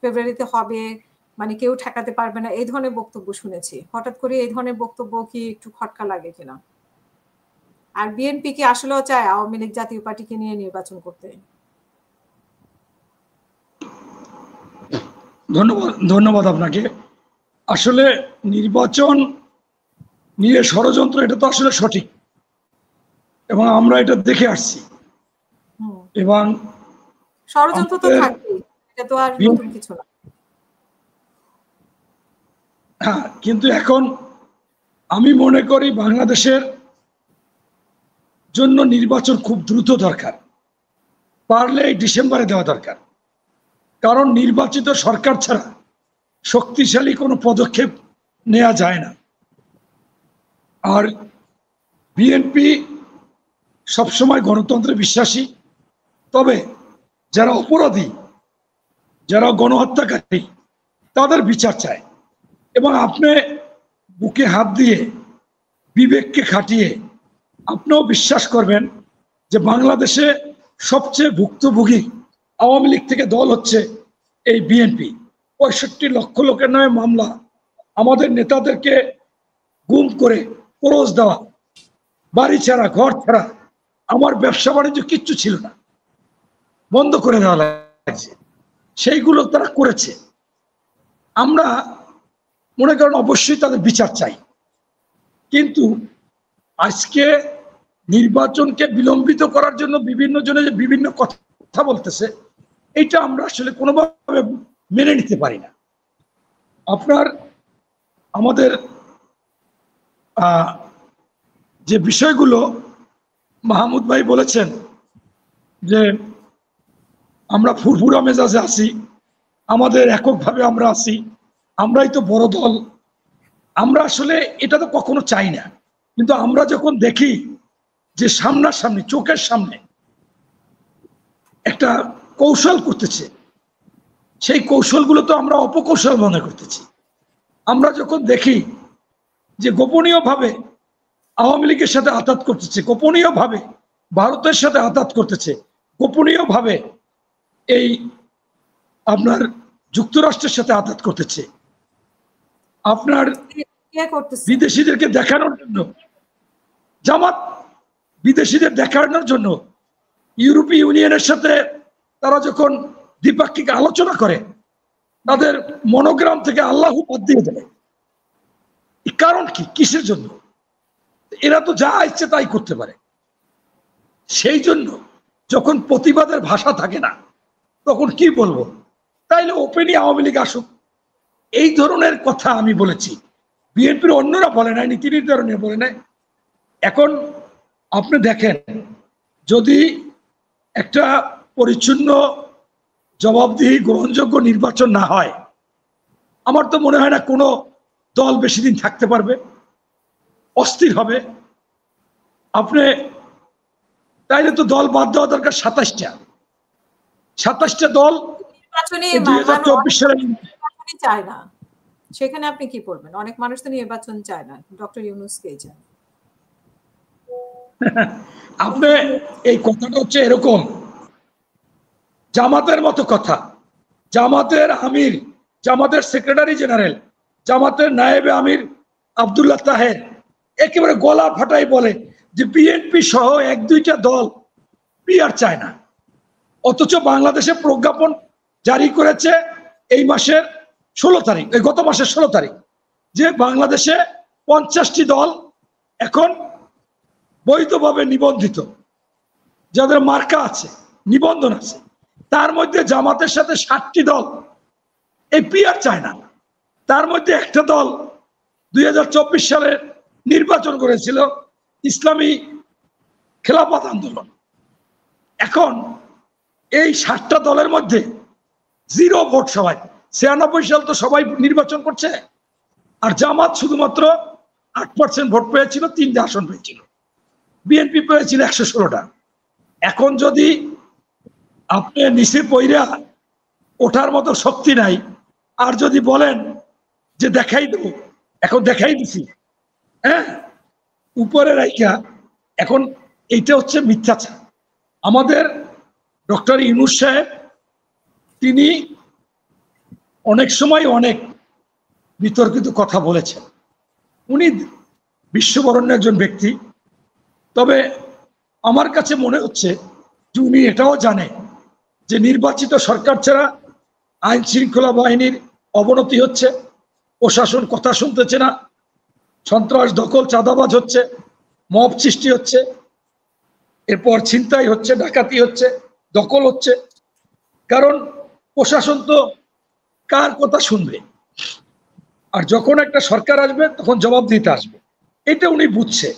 ফেব্রুয়ারিতে হবে, মানে কেউ ঠেকাতে পারবে না, এই ধরনের বক্তব্য শুনেছি। হঠাৎ করে এই ধরনের বক্তব্য কি একটু খটকা লাগে কিনা? আর বিএনপি কি আসলেও চায় আওয়ামী লীগ জাতীয় পার্টিকে নিয়ে নির্বাচন করতে? ধন্যবাদ আপনাকে। আসলে নির্বাচন নিয়ে ষড়যন্ত্র, এটা তো আসলে সঠিক এবং আমরা এটা দেখে আসছি। এবং ষড়যন্ত্র তো থাকবেই, এটা তো আর নতুন কিছু না। হ্যাঁ, কিন্তু এখন আমি মনে করি বাংলাদেশের জন্য নির্বাচন খুব দ্রুত দরকার, পারলে এই ডিসেম্বরে দেওয়া দরকার। কারণ নির্বাচিত সরকার ছাড়া শক্তিশালী কোনো পদক্ষেপ নেওয়া যায় না। আর বিএনপি সবসময় গণতন্ত্রে বিশ্বাসী, তবে যারা অপরাধী, যারা গণহত্যাকারী, তাদের বিচার চায়। এবং আপনি বুকে হাত দিয়ে বিবেককে খাটিয়ে আপনিও বিশ্বাস করবেন যে বাংলাদেশে সবচেয়ে ভুক্তভোগী আওয়ামী লীগ থেকে দল হচ্ছে এই বিএনপি। 65 লক্ষ লোকের নামে মামলা, আমাদের নেতাদেরকে গুম করে খরচ দেওয়া, বাড়ি ছাড়া, ঘর ছাড়া, আমার ব্যবসা বাণিজ্য কিচ্ছু ছিল না, বন্ধ করে দেওয়া লাগছে, সেইগুলো তারা করেছে। আমরা মনে করেন অবশ্যই তাদের বিচার চাই, কিন্তু আজকে নির্বাচনকে বিলম্বিত করার জন্য বিভিন্ন জনে যে বিভিন্ন কথা বলতেছে, এটা আমরা আসলে কোনোভাবে মেনে নিতে পারি না। আপনার আমাদের যে বিষয়গুলো মাহমুদ ভাই বলেছেন যে আমরা ফুরফুরা মেজাজে আছি, আমাদের এককভাবে আমরা আছি, আমরাই তো বড় দল, আমরা আসলে এটা তো কখনো চাই না। কিন্তু আমরা যখন দেখি যে সামনাসামনি চোখের সামনে একটা কৌশল করতেছে, সেই কৌশলগুলো তো আমরা অপকৌশল মনে করতেছি। আমরা যখন দেখি যে গোপনীয়ভাবে আওয়ামী লীগের সাথে আঘাত করতেছে, গোপনীয়ভাবে ভারতের সাথে আঘাত করতেছে, গোপনীয়ভাবে এই আপনার যুক্তরাষ্ট্রের সাথে আঘাত করতেছে, আপনার বিদেশিদেরকে দেখানোর জন্য, জামাত বিদেশিদের দেখানোর জন্য ইউরোপীয় ইউনিয়নের সাথে তারা যখন দ্বিপাক্ষিক আলোচনা করে, তাদের মনোগ্রাম থেকে আল্লাহ বাদ দিয়ে দেয়। কারণ কি, কিসের জন্য? এরা তো যা ইচ্ছে তাই করতে পারে। সেই জন্য যখন প্রতিবাদের ভাষা থাকে না, তখন কি বলবো, তাইলে ওপেনই আওয়ামী লীগ আসুক, এই ধরনের কথা আমি বলেছি। বিএনপির অন্যরা বলে নাই, নীতি নির্ধারণে বলে নাই। এখন আপনি দেখেন, যদি একটা পরিচ্ছন্ন, জবাবদিহি, গ্রহণযোগ্য নির্বাচন না হয়, আমার তো মনে হয় না কোনো দল বেশি দিন থাকতে পারবে, অস্থির হবে। আপনি তাইলে তো দল বাদ দেওয়া দরকার 27টা দল 2024 সালে চায় না। সেখানে আপনি কি করবেন? অনেক মানুষ তো নির্বাচন চায় না, ডক্টর ইউনূসকে চায়। আপনি এই কথাটা হচ্ছে এরকম, জামাতের মতো কথা, জামাতের আমির, জামাতের সেক্রেটারি জেনারেল, জামাতের নায়েবে আমির আব্দুল্লাহ তাহের একেবারে গলা ফাটাই বলে যে বিএনপি সহ 1-2টা দল পিআর চায় না। অথচ বাংলাদেশে প্রজ্ঞাপন জারি করেছে এই মাসের 16 তারিখ, গত মাসের 16 তারিখ, যে বাংলাদেশে 50টি দল এখন বৈধভাবে নিবন্ধিত, যাদের মার্কা আছে, নিবন্ধন আছে। তার মধ্যে জামাতের সাথে 60টি দল এই পিআর চায় না। তার মধ্যে একটা দল 2024 সালে নির্বাচন করেছিল, ইসলামী খেলাফত আন্দোলন। এখন এই 60টা দলের মধ্যে 0 ভোট সবাই। 96 সাল তো সবাই নির্বাচন করছে, আর জামাত শুধুমাত্র 8% ভোট পেয়েছিল, 3টা আসন পেয়েছিল, বিএনপি পেয়েছিল 116টা। এখন যদি আপনি নিচে পইরা ওঠার মতো শক্তি নাই, আর যদি বলেন যে দেখাই দেবো, এখন দেখাই দিছি, হ্যাঁ, উপরে রাইখা, এখন এইটা হচ্ছে মিথ্যাচার। আমাদের ডক্টর ইউনূস সাহেব তিনি অনেক সময় অনেক বিতর্কিত কথা বলেছেন। উনি বিশ্ববরণ্য একজন ব্যক্তি, তবে আমার কাছে মনে হচ্ছে যে উনি এটাও জানে যে নির্বাচিত সরকার ছাড়া আইন শৃঙ্খলা বাহিনীর অবনতি হচ্ছে, প্রশাসন কথা শুনতেছে না, সন্ত্রাস দখল চাঁদাবাজ হচ্ছে, মব সৃষ্টি হচ্ছে, এরপর ছিনতাই হচ্ছে, ডাকাতি হচ্ছে, দখল হচ্ছে। কারণ প্রশাসন তো কার কথা শুনবে? আর যখন একটা সরকার আসবে তখন জবাব দিতে আসবে, এটা উনি বুঝছে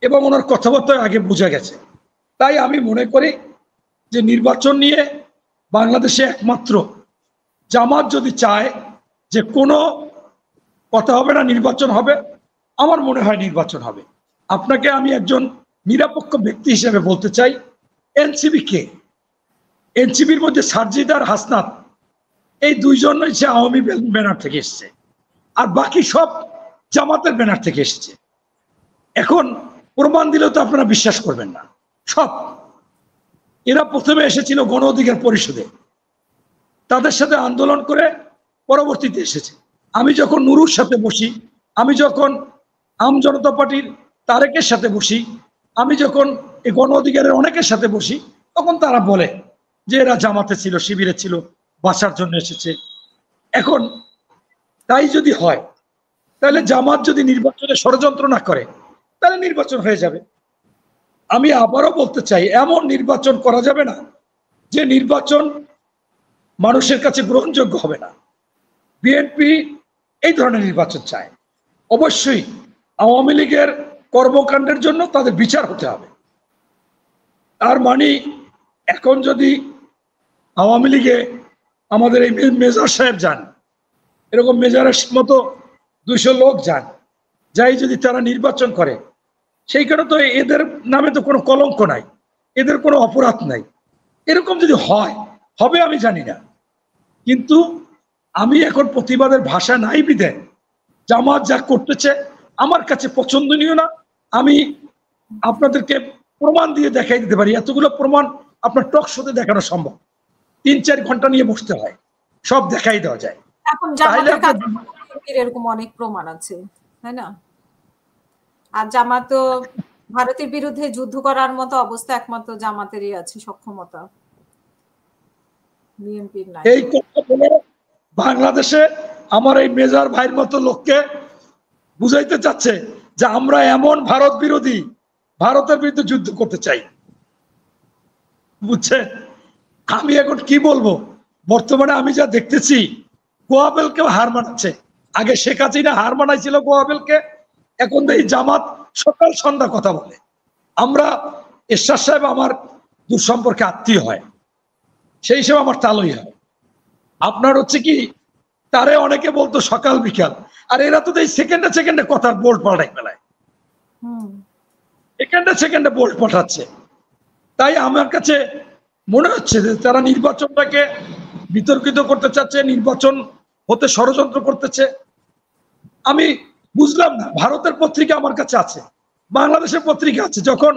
এবং ওনার কথাবার্তায় আগে বোঝা গেছে। তাই আমি মনে করি যে নির্বাচন নিয়ে বাংলাদেশে একমাত্র জামাত যদি চায় যে কোনো কথা হবে না, নির্বাচন হবে, আমার মনে হয় নির্বাচন হবে। আপনাকে আমি একজন নিরপেক্ষ ব্যক্তি হিসেবে বলতে চাই, এনসিপি কে? এনসিপির মধ্যে সারজিদ আর হাসনাত, এই দুইজনই সে আওয়ামী ব্যানার থেকে এসছে, আর বাকি সব জামাতের ব্যানার থেকে এসছে। এখন প্রমাণ দিলেও তো আপনারা বিশ্বাস করবেন না। সব এরা প্রথমে এসেছিল গণ অধিকার পরিষদে, তাদের সাথে আন্দোলন করে পরবর্তীতে এসেছে। আমি যখন নুরুর সাথে বসি, আমি যখন আম জনতা পার্টির তারেকের সাথে বসি, আমি যখন এই গণ অধিকারের অনেকের সাথে বসি, তখন তারা বলে যে এরা জামাতে ছিল, শিবিরে ছিল, বাঁচার জন্য এসেছে। এখন তাই যদি হয়, তাহলে জামাত যদি নির্বাচনে ষড়যন্ত্র না করে, তাহলে নির্বাচন হয়ে যাবে। আমি আবারও বলতে চাই, এমন নির্বাচন করা যাবে না যে নির্বাচন মানুষের কাছে গ্রহণযোগ্য হবে না। বিএনপি এই ধরনের নির্বাচন চায়। অবশ্যই আওয়ামী লীগের কর্মকাণ্ডের জন্য তাদের বিচার হতে হবে। তার মানে এখন যদি আওয়ামী লীগে আমাদের এই মেজর সাহেব যান, এরকম মেজরের মতো 200 লোক যান, যাই যদি তারা নির্বাচন করে, সেইখানে তো এদের নামে তো কোনো কলঙ্ক নাই, এদের কোনো অপরাধ নাই। এরকম যদি হয়, হবে আমি জানি না, কিন্তু আমি এখন প্রতিবাদের ভাষা নাই বিধে জামাত যা করতেছে আমার কাছে পছন্দনীয় না। আমি আপনাদেরকে প্রমাণ দিয়ে দেখাই দিতে পারি, এতগুলো প্রমাণ আপনার টক শোতে দেখানো সম্ভব। 3-4 ঘন্টা নিয়ে বসতে হয়, সব দেখাই দেওয়া যায়। এখন জামাতের কাছে এরকম অনেক প্রমাণ আছে, তাই না? আর জামাত তো ভারতের বিরুদ্ধে যুদ্ধ করার মতো অবস্থা একমাত্র জামাতেরই আছে, সক্ষমতা, বিএনপির নাই। এই কথা বলে বাংলাদেশে আমার এই মেজর ভাইয়ের মতো লোককে বুঝাইতে চাচ্ছে যে আমরা এমন ভারত বিরোধী, ভারতের বিরুদ্ধে যুদ্ধ করতে চাই। বুঝছেন? আমি এখন কি বলবো? বর্তমানে আমি যা দেখতেছি, গোয়াবেলকে হার মানাচ্ছে। আগে শেখ হাসিনা হার মানাইছিল গোয়াবেলকে, এখন এই জামাত সকাল সন্ধ্যা কথা বলে। আমরা এরশাদ সাহেব আমার দূর সম্পর্কে আত্মীয় হয়, সেই হিসেবে আমার তালই হয়। আপনার হচ্ছে কি, তারে অনেকে বলতো সকাল বিকাল, আর এরা তো এই সেকেন্ডে সেকেন্ডে কথার বোল্ট পাল্টাই ফেলায়, সেকেন্ডে সেকেন্ডে বোল্ট পাঠাচ্ছে। তাই আমার কাছে মনে হচ্ছে যে তারা নির্বাচনটাকে বিতর্কিত করতে চাচ্ছে, নির্বাচন হতে ষড়যন্ত্র করতেছে। আমি বুঝলাম না, ভারতের পত্রিকা আমার কাছে আছে, বাংলাদেশের পত্রিকা আছে। যখন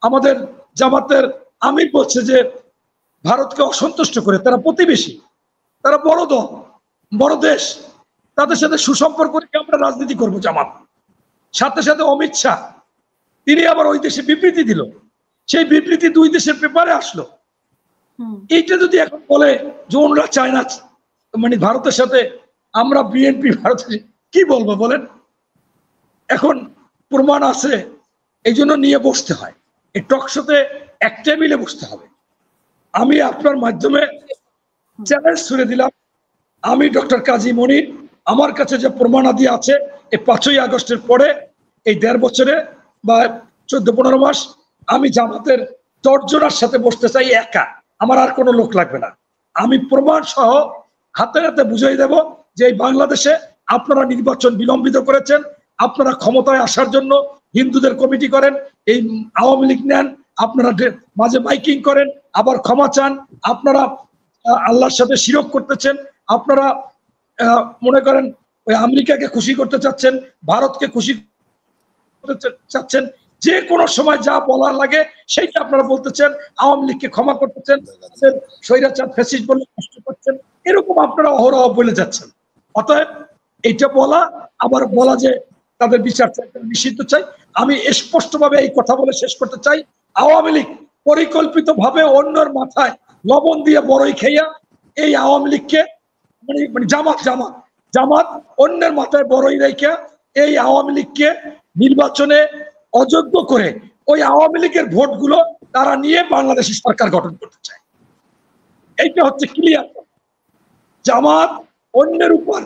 আমাদের জামাতের আমির বলছে যে ভারতকে অসন্তুষ্ট করে, তারা প্রতিবেশী, তারা বড় দল, বড় দেশ, তাদের সাথে সুসম্পর্ক রেখে আমরা রাজনীতি করবো জামাত। সাথে সাথে অমিত শাহ তিনি আবার ওই দেশে বিবৃতি দিল, সেই বিবৃতি 2 দেশের পেপারে আসলো। এইটা যদি এখন বলে যে ওনারা চায় না মানে ভারতের সাথে, আমরা বিএনপি ভারতের কি বলবো বলেন? এখন প্রমাণ আছে, এই জন্য নিয়ে বসতে হয়, এই টক শোতে এক টেবিলে বসতে হবে। আমি আপনার মাধ্যমে চ্যালেঞ্জ ছুড়ে দিলাম, আমি ডক্টর কাজী মনির, আমার কাছে যে প্রমাণাদি আছে, এই 5ই আগস্টের পরে এই 1.5 বছরে বা 14-15 মাস আমি জামাতের 10 জনের সাথে বসতে চাই একা, আমার আর কোনো লোক লাগবে না। আমি প্রমাণ সহ হাতে হাতে বুঝিয়ে দেব যে এই বাংলাদেশে আপনারা নির্বাচন বিলম্বিত করেছেন, আপনারা ক্ষমতায় আসার জন্য হিন্দুদের কমিটি করেন, এই আওয়ামী লীগ নেন, আপনারা মাঝে মাইকিং করেন, আবার ক্ষমা চান, আপনারা আল্লাহর সাথে শিরক করতেছেন, আপনারা মনে করেন ওই আমেরিকাকে খুশি করতে চাচ্ছেন, ভারতকে খুশি করতে চাচ্ছেন, যে কোনো সময় যা বলার লাগে সেইটা আপনারা বলতেছেন, আওয়ামী লীগকে ক্ষমা করতেছেন, স্বৈরাচার ফ্যাসিস্ট বলে কষ্ট করছেন, এরকম আপনারা অহরহ বলে যাচ্ছেন। অতএব এইটা বলা, আবার বলা যে তাদের বিচার চাই, নিষিদ্ধ চাই, আমি স্পষ্টভাবে এই কথা বলে শেষ করতে চাই, আওয়ামী লীগ পরিকল্পিতভাবে অন্যের মাথায় লবণ দিয়ে বড়ই খেয়া এই আওয়ামী লীগকে মানে জামাত অন্যের মাথায় বড়ই রেখে এই আওয়ামী লীগকে নির্বাচনে অযোগ্য করে ওই আওয়ামী লীগের ভোটগুলো তারা নিয়ে বাংলাদেশের সরকার গঠন করতে চায়। এইটা হচ্ছে ক্লিয়ার। জামাত অন্যের উপর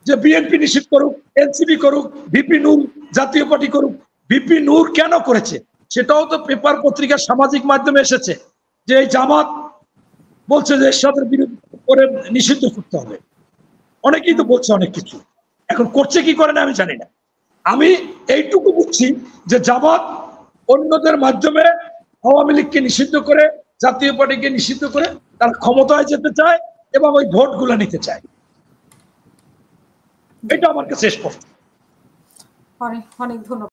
যে বিএনপি নিষিদ্ধ করুক, এনসিপি করুক, ভিপি নূর জাতীয় পার্টি করুক, ভিপি নূর কেন করেছে সেটাও তো পেপার পত্রিকা সামাজিক মাধ্যমে এসেছে, যে এই জামাত বলছে যে এরশাদের বিরুদ্ধে করে নিষিদ্ধ করতে হবে। অনেকেই তো বলছে অনেক কিছু, এখন করছে কি করে না আমি জানি না। আমি এইটুকু বুঝছি যে জামাত অন্যদের মাধ্যমে আওয়ামী লীগকে নিষিদ্ধ করে, জাতীয় পার্টিকে নিষিদ্ধ করে তারা ক্ষমতায় যেতে চায় এবং ওই ভোটগুলো নিতে চায়। এটা আমার কাছে স্পষ্ট। অনেক অনেক ধন্যবাদ।